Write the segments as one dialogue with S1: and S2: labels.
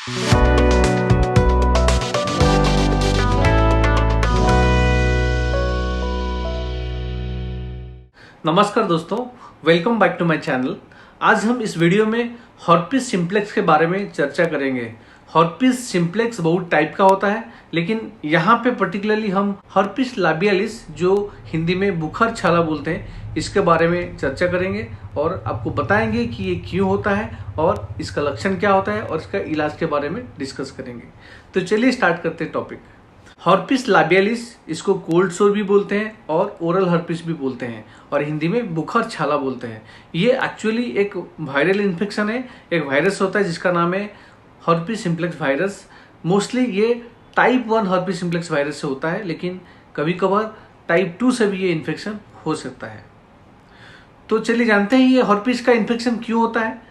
S1: नमस्कार दोस्तों, welcome back to my channel. आज हम इस वीडियो में हर्पिस सिम्प्लेक्स के बारे में चर्चा करेंगे। हर्पिस सिम्प्लेक्स बहुत टाइप का होता है, लेकिन यहाँ पे पर्टिकुलरली हम हर्पिस लाबियालिस, जो हिंदी में बुखार छाला बोलते हैं, इसके बारे में चर्चा करेंगे और आपको बताएंगे कि ये क्यों होता है और इसका लक्षण क्या होता है और इसका इलाज के बारे में डिस्कस करेंगे। तो चलिए स्टार्ट करते हैं टॉपिक। हर्पिस लाबियालिस, इसको कोल्ड सोर भी बोलते हैं और ओरल हर्पिस भी बोलते हैं और हिंदी में बुखार छाला बोलते हैं। ये एक्चुअली एक वायरल इन्फेक्शन है, एक वायरस होता है जिसका नाम है हर्पिस सिम्प्लेक्स वायरस। मोस्टली ये टाइप 1 हर्पिस सिम्प्लेक्स वायरस से होता है, लेकिन कभी कभार टाइप 2 से भी ये इन्फेक्शन हो सकता है। तो चलिए जानते हैं ये हर्पिस का इन्फेक्शन क्यों होता है।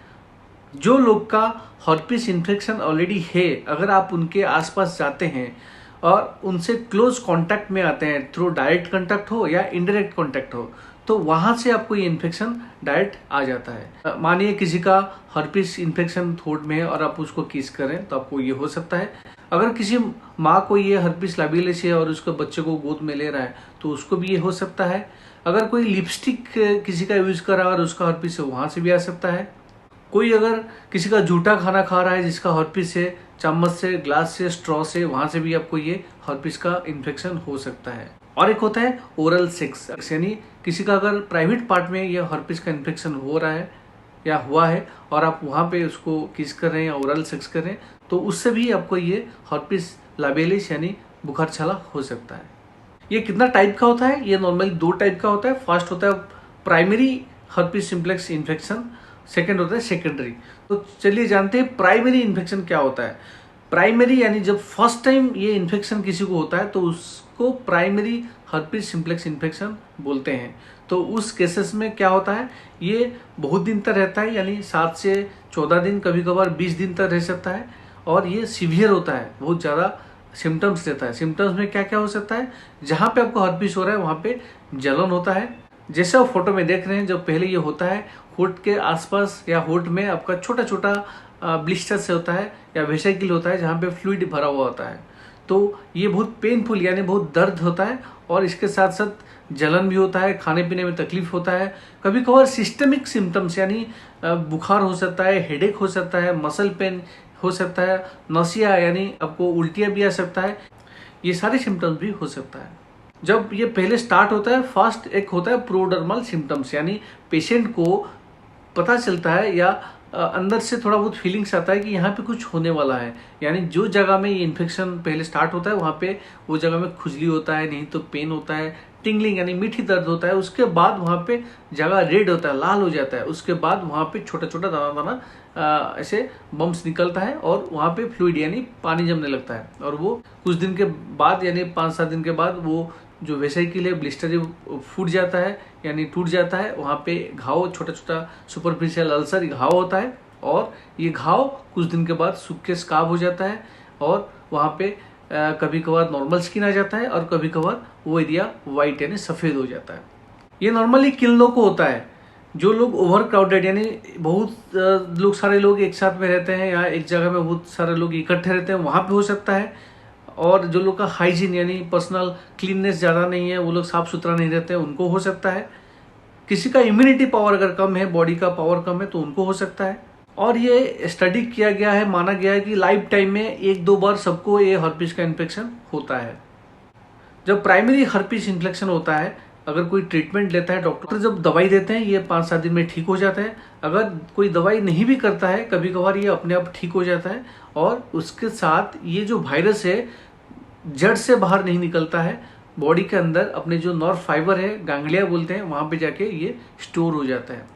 S1: जो लोग का हर्पिस इन्फेक्शन ऑलरेडी है, अगर आप उनके आसपास जाते हैं और उनसे क्लोज कांटेक्ट में आते हैं, थ्रू डायरेक्ट कांटेक्ट हो या इनडायरेक्ट कांटेक्ट हो, तो वहां से आपको ये इन्फेक्शन डायरेक्ट आ जाता है। मानिए किसी का हर्पिस इन्फेक्शन थ्रोट में है और आप उसको किस करें तो आपको ये हो सकता है। अगर किसी माँ को ये हर्पिस लाबियालिस है और उसके बच्चे को गोद में ले रहा है तो उसको भी ये हो सकता है। अगर कोई लिपस्टिक किसी का यूज कर रहा है और उसका हर्पिस है, वहां से भी आ सकता है। कोई अगर किसी का जूठा खाना खा रहा है जिसका हर्पिस है, चम्मच से, ग्लास से, स्ट्रॉ से, वहां से भी आपको ये हर्पिस का इन्फेक्शन हो सकता है। और एक होता है ओरल सेक्स, यानी किसी का अगर प्राइवेट पार्ट में ये हर्पिस का इन्फेक्शन हो रहा है या हुआ है और आप वहां पे उसको किस कर रहे हैं या ओरल सेक्स कर रहे हैं, तो उससे भी आपको ये हर्पिस लाबियालिस यानी बुखार छाला हो सकता है। ये कितना टाइप का होता है? ये नॉर्मली 2 टाइप का होता है। फर्स्ट होता है primary herpes simplex infection, second होता है सेकेंडरी। तो चलिए जानते हैं प्राइमरी इन्फेक्शन क्या होता है। प्राइमरी यानी जब फर्स्ट टाइम ये इन्फेक्शन किसी को होता है तो उसको प्राइमरी हर्पिस सिम्प्लेक्स इन्फेक्शन बोलते हैं। तो उस केसेस में क्या होता है, ये बहुत दिन तक रहता है, यानी 7 से 14 दिन, कभी कभार 20 दिन तक रह सकता है और ये सीवियर होता है, बहुत ज़्यादा सिम्टम्स देता है। सिम्टम्स में क्या क्या हो सकता है? जहाँ पे आपको हर्पिस हो रहा है वहाँ पे जलन होता है, जैसे आप फोटो में देख रहे हैं। जब पहले ये होता है होठ के आसपास या होठ में आपका छोटा छोटा ब्लिस्टर से होता है या वेसिकल होता है जहाँ पे फ्लूइड भरा हुआ होता है, तो ये बहुत पेनफुल यानी बहुत दर्द होता है और इसके साथ साथ जलन भी होता है, खाने पीने में तकलीफ होता है। कभी कभार सिस्टमिक सिम्टम्स यानी बुखार हो सकता है, हेडेक हो सकता है, मसल पेन हो सकता है, नसिया यानी आपको उल्टियाँ भी आ सकता है। ये सारे सिम्टम्स भी हो सकता है। जब ये पहले स्टार्ट होता है, फर्स्ट एक होता है प्रोडर्मल सिम्टम्स, यानी पेशेंट को पता चलता है या अंदर से थोड़ा बहुत फीलिंग्स आता है कि यहाँ पे कुछ होने वाला है। यानी जो जगह में ये इन्फेक्शन पहले स्टार्ट होता है वहाँ पे वो जगह में खुजली होता है, नहीं तो पेन होता है, टिंगलिंग यानी मीठी दर्द होता है। उसके बाद वहाँ पे जगह रेड होता है, लाल हो जाता है। उसके बाद वहाँ पे छोटा छोटा दाना दाना ऐसे बम्स निकलता है और वहाँ पे फ्लूइड यानी पानी जमने लगता है। और वो कुछ दिन के बाद यानी 5-7 दिन के बाद वो जो वेसिकल है, ब्लिस्टर जो फूट जाता है यानी टूट जाता है। वहाँ पे घाव, छोटा छोटा सुपरफिशियल अल्सर घाव होता है और ये घाव कुछ दिन के बाद सूख के स्काब हो जाता है और वहाँ पे कभी कभार नॉर्मल स्किन आ जाता है और कभी कभार वो एरिया वाइट यानी सफ़ेद हो जाता है। ये नॉर्मली किन लोग को होता है? जो लोग ओवर क्राउडेड यानी बहुत लोग, सारे लोग एक साथ में रहते हैं या एक जगह में बहुत सारे लोग इकट्ठे रहते हैं, वहाँ पे हो सकता है। और जो लोग का हाइजीन यानी पर्सनल क्लीननेस ज़्यादा नहीं है, वो लोग साफ सुथरा नहीं रहते हैं, उनको हो सकता है। किसी का इम्यूनिटी पावर अगर कम है, बॉडी का पावर कम है, तो उनको हो सकता है। और ये स्टडी किया गया है, माना गया है कि लाइफ टाइम में 1-2 बार सबको ये हर्पिस का इन्फेक्शन होता है। जब प्राइमरी हर्पिस इन्फेक्शन होता है, अगर कोई ट्रीटमेंट लेता है, डॉक्टर जब दवाई देते हैं ये 5-7 दिन में ठीक हो जाता है। अगर कोई दवाई नहीं भी करता है, कभी कभार ये अपने आप ठीक हो जाता है और उसके साथ ये जो वायरस है जड़ से बाहर नहीं निकलता है, बॉडी के अंदर अपने जो नर्व फाइबर है, गांग्लिया बोलते हैं, वहाँ पे जाके ये स्टोर हो जाता है।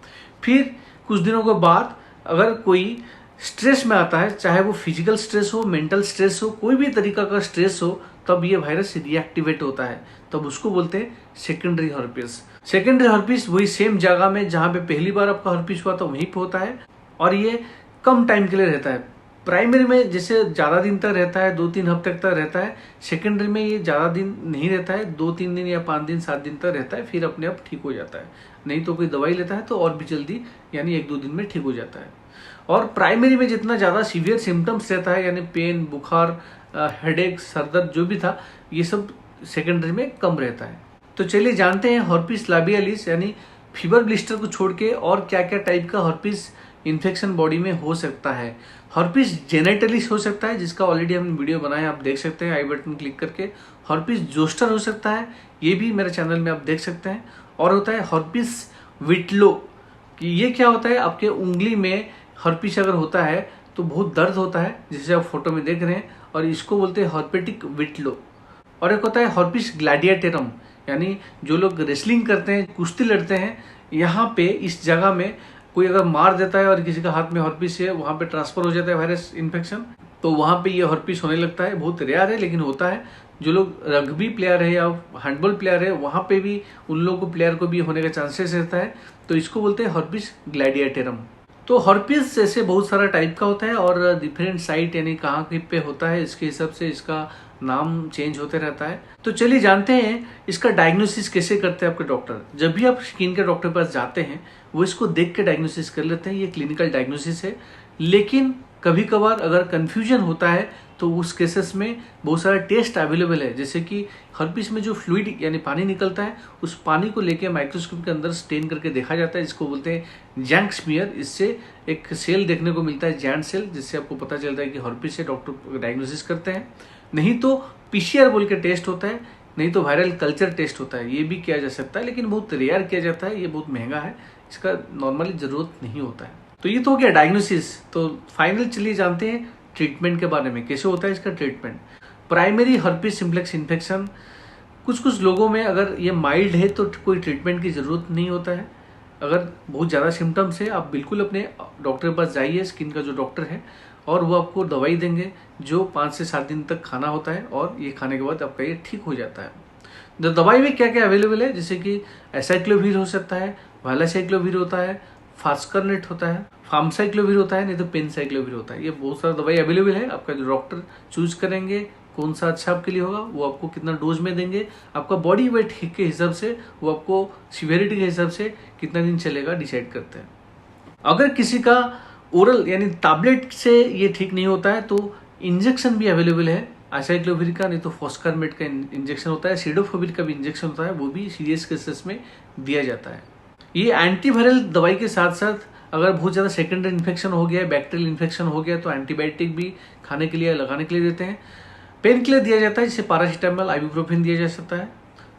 S1: फिर कुछ दिनों के बाद अगर कोई स्ट्रेस में आता है, चाहे वो फिजिकल स्ट्रेस हो, मेंटल स्ट्रेस हो, कोई भी तरीका का स्ट्रेस हो, तब ये वायरस रिएक्टिवेट होता है, तब उसको बोलते हैं सेकेंडरी हर्पिस। सेकेंडरी हर्पिस वही सेम जगह में जहाँ पे पहली बार आपका हर्पिस हुआ था वहीं पे होता है और ये कम टाइम के लिए रहता है। प्राइमरी में जैसे ज़्यादा दिन तक रहता है, 2-3 हफ्ते तक रहता है। सेकेंडरी में ये ज़्यादा दिन नहीं रहता है, 2-3 दिन या 5 दिन 7 दिन तक रहता है, फिर अपने आप ठीक हो जाता है। नहीं तो कोई दवाई लेता है तो और भी जल्दी यानी 1-2 दिन में ठीक हो जाता है। और प्राइमरी में जितना ज़्यादा सीवियर सिम्टम्स रहता है, यानी पेन, बुखार, हेडेक, सरदर्द जो भी था, ये सब सेकेंडरी में कम रहता है। तो चलिए जानते हैं हर्पिस लाबियालिस यानी फीवर ब्लिस्टर को छोड़ के और क्या क्या टाइप का हर्पिस इन्फेक्शन बॉडी में हो सकता है। हर्पिस जेनेटलिस हो सकता है, जिसका ऑलरेडी हमने वीडियो बनाया, आप देख सकते हैं आई बटन क्लिक करके। हर्पिस जोस्टर हो सकता है, ये भी मेरे चैनल में आप देख सकते हैं। और होता है हर्पिस विटलो, कि ये क्या होता है, आपके उंगली में हर्पिस अगर होता है तो बहुत दर्द होता है, जिसे आप फोटो में देख रहे हैं, और इसको बोलते हैं हर्पेटिक विटलो। और एक होता है हर्पिस ग्लैडिएटरम, यानी जो लोग रेसलिंग करते हैं, कुश्ती लड़ते हैं, यहाँ पे इस जगह में कोई अगर मार देता है और किसी का हाथ में हर्पिस है, वहाँ पे ट्रांसफर हो जाता है वायरस इन्फेक्शन, तो वहाँ पे ये हर्पिस होने लगता है। बहुत रेयर है लेकिन होता है। जो लोग रग्बी प्लेयर है या हैंडबॉल प्लेयर है, वहाँ पे भी उन लोगों को प्लेयर को भी होने का चांसेस रहता है, तो इसको बोलते हैं हर्पिस ग्लैडिएटरम। तो हर्पिस जैसे बहुत सारा टाइप का होता है और डिफरेंट साइट यानी कहाँ पे होता है, इसके हिसाब से इसका नाम चेंज होते रहता है। तो चलिए जानते हैं इसका डायग्नोसिस कैसे करते हैं आपके डॉक्टर। जब भी आप स्किन के डॉक्टर के पास जाते हैं, वो इसको देख के डायग्नोसिस कर लेते हैं, ये क्लिनिकल डायग्नोसिस है। लेकिन कभी कभार अगर कंफ्यूजन होता है तो उस केसेस में बहुत सारा टेस्ट अवेलेबल है, जैसे कि हर्पिस में जो फ्लूइड यानी पानी निकलता है, उस पानी को लेके माइक्रोस्कोप के अंदर स्टेन करके देखा जाता है, जिसको बोलते हैं जैंक स्मीयर। इससे एक सेल देखने को मिलता है, जैंट सेल, जिससे आपको पता चलता है कि हर्पिस है, डॉक्टर डायग्नोसिस करते हैं। नहीं तो पीसीआर बोल के टेस्ट होता है, नहीं तो वायरल कल्चर टेस्ट होता है, ये भी किया जा सकता है, लेकिन बहुत रेयर किया जाता है, ये बहुत महंगा है, इसका नॉर्मली जरूरत नहीं होता है। तो ये तो हो गया डायग्नोसिस। तो फाइनल चलिए जानते हैं ट्रीटमेंट के बारे में, कैसे होता है इसका treatment. Primary herpes simplex infection कुछ लोगों में अगर ये माइल्ड है तो कोई ट्रीटमेंट की ज़रूरत नहीं होता है। अगर बहुत ज़्यादा सिम्टम्स है, आप बिल्कुल अपने डॉक्टर के पास जाइए, स्किन का जो डॉक्टर है, और वो आपको दवाई देंगे जो 5 से 7 दिन तक खाना होता है, और ये खाने के बाद आपका ये ठीक हो जाता है। दवाई में क्या क्या अवेलेबल है, जैसे कि एसाइक्लोविर हो सकता है, वालासाइक्लोविर होता है, फास्करनेट होता है, फार्मसाइक्लोविर होता है, नहीं तो पेनसाइक्लोविर होता है। ये बहुत सारा दवाई अवेलेबल है। आपका जो डॉक्टर चूज करेंगे कौन सा अच्छा आपके लिए होगा, वो आपको कितना डोज में देंगे, आपका बॉडी वेट के हिसाब से वो आपको सीवियरिटी के हिसाब से कितना दिन चलेगा डिसाइड करते हैं। अगर किसी का ओरल यानी टैबलेट से ये ठीक नहीं होता है तो इंजेक्शन भी अवेलेबल है, एसाइक्लोविर का, नहीं तो फॉस्करमेट का इंजेक्शन होता है, सिडोफोविर का भी इंजेक्शन होता है, वो भी सीरियस केसेस में दिया जाता है। ये एंटीवायरल दवाई के साथ साथ अगर बहुत ज़्यादा सेकेंडरी इन्फेक्शन हो गया है, बैक्टीरियल इन्फेक्शन हो गया, तो एंटीबायोटिक भी खाने के लिए लगाने के लिए देते हैं। पेन किलर दिया जाता है, जिसे पैरासीटामोल, आइबुप्रोफेन दिया जा सकता है।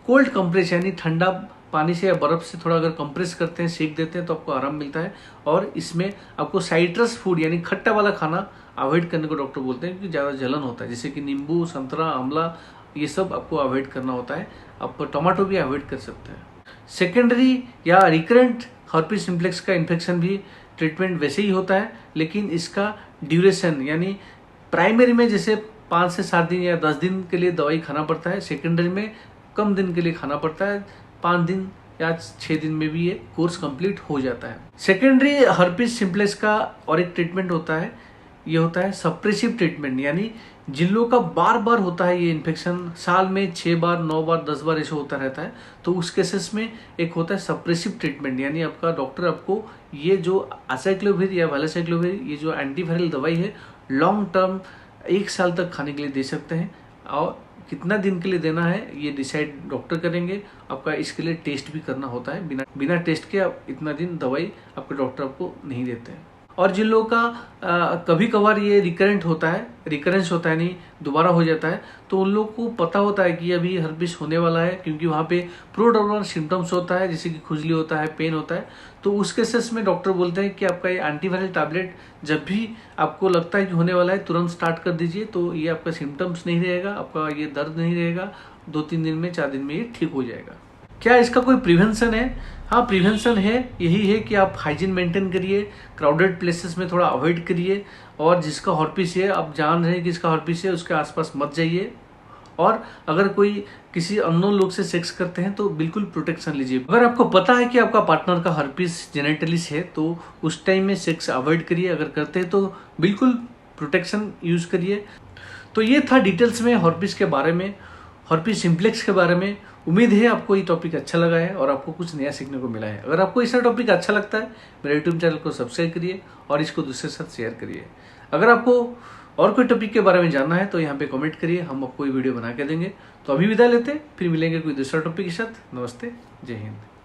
S1: कोल्ड कंप्रेस यानी ठंडा पानी से या बर्फ से थोड़ा अगर कंप्रेस करते हैं, सेक देते हैं, तो आपको आराम मिलता है। और इसमें आपको साइट्रस फूड यानी खट्टा वाला खाना अवॉइड करने को डॉक्टर बोलते हैं, क्योंकि ज़्यादा जलन होता है, जैसे कि नींबू, संतरा, आंवला, ये सब आपको अवॉइड करना होता है। आप टमाटो भी अवॉइड कर सकते हैं। सेकेंडरी या रिकरेंट हर्पिस सिम्प्लेक्स का इन्फेक्शन भी ट्रीटमेंट वैसे ही होता है, लेकिन इसका ड्यूरेशन यानी प्राइमरी में जैसे 5 से 7 दिन या 10 दिन के लिए दवाई खाना पड़ता है, सेकेंडरी में कम दिन के लिए खाना पड़ता है, 5 दिन या 6 दिन में भी ये कोर्स कंप्लीट हो जाता है। सेकेंडरी हर्पिस सिम्प्लेक्स का और एक ट्रीटमेंट होता है, ये होता है सप्रेसिव ट्रीटमेंट, यानी जिन लोगों का बार बार होता है ये इन्फेक्शन, साल में 6 बार, 9 बार, 10 बार ऐसे होता रहता है, तो उस केसेस में एक होता है सप्रेसिव ट्रीटमेंट, यानी आपका डॉक्टर आपको ये जो एसाइक्लोविर या वालासाइक्लोविर, ये जो एंटीवायरल दवाई है, लॉन्ग टर्म 1 साल तक खाने के लिए दे सकते हैं। और कितना दिन के लिए देना है ये डिसाइड डॉक्टर करेंगे। आपका इसके लिए टेस्ट भी करना होता है, बिना टेस्ट के आप इतना दिन दवाई आपके डॉक्टर आपको नहीं देते हैं। और जिन लोगों का कभी कभार ये रिकरेंस होता है नहीं दोबारा हो जाता है, तो उन लोगों को पता होता है कि अभी हर्पिस होने वाला है, क्योंकि वहाँ पे प्रोड्रोमल सिम्टम्स होता है, जैसे कि खुजली होता है, पेन होता है। तो उस केसेस में डॉक्टर बोलते हैं कि आपका ये एंटीवायरल टैबलेट जब भी आपको लगता है कि होने वाला है तुरंत स्टार्ट कर दीजिए, तो ये आपका सिम्टम्स नहीं रहेगा, आपका ये दर्द नहीं रहेगा, 2-3 दिन में, 4 दिन में ये ठीक हो जाएगा। क्या इसका कोई प्रिवेंशन है? हाँ, प्रिवेंशन है। यही है कि आप हाइजीन मेंटेन करिए, क्राउडेड प्लेसेस में थोड़ा अवॉइड करिए, और जिसका हर्पिस है, आप जान रहे हैं कि इसका हर्पिस है, उसके आसपास मत जाइए। और अगर कोई किसी अननोन लोग से सेक्स करते हैं तो बिल्कुल प्रोटेक्शन लीजिए। अगर आपको पता है कि आपका पार्टनर का हर्पिस जेनेटलिस है तो उस टाइम में सेक्स अवॉइड करिए, अगर करते हैं तो बिल्कुल प्रोटेक्शन यूज करिए। तो ये था डिटेल्स में हर्पिस के बारे में, हर्पिस सिम्प्लेक्स के बारे में। उम्मीद है आपको ये टॉपिक अच्छा लगा है और आपको कुछ नया सीखने को मिला है। अगर आपको ऐसा टॉपिक अच्छा लगता है मेरे यूट्यूब चैनल को सब्सक्राइब करिए और इसको दूसरे के साथ शेयर करिए। अगर आपको और कोई टॉपिक के बारे में जानना है तो यहाँ पे कमेंट करिए, हम आपको ये वीडियो बना के देंगे। तो अभी विदा लेते हैं, फिर मिलेंगे कोई दूसरा टॉपिक के साथ। नमस्ते, जय हिंद।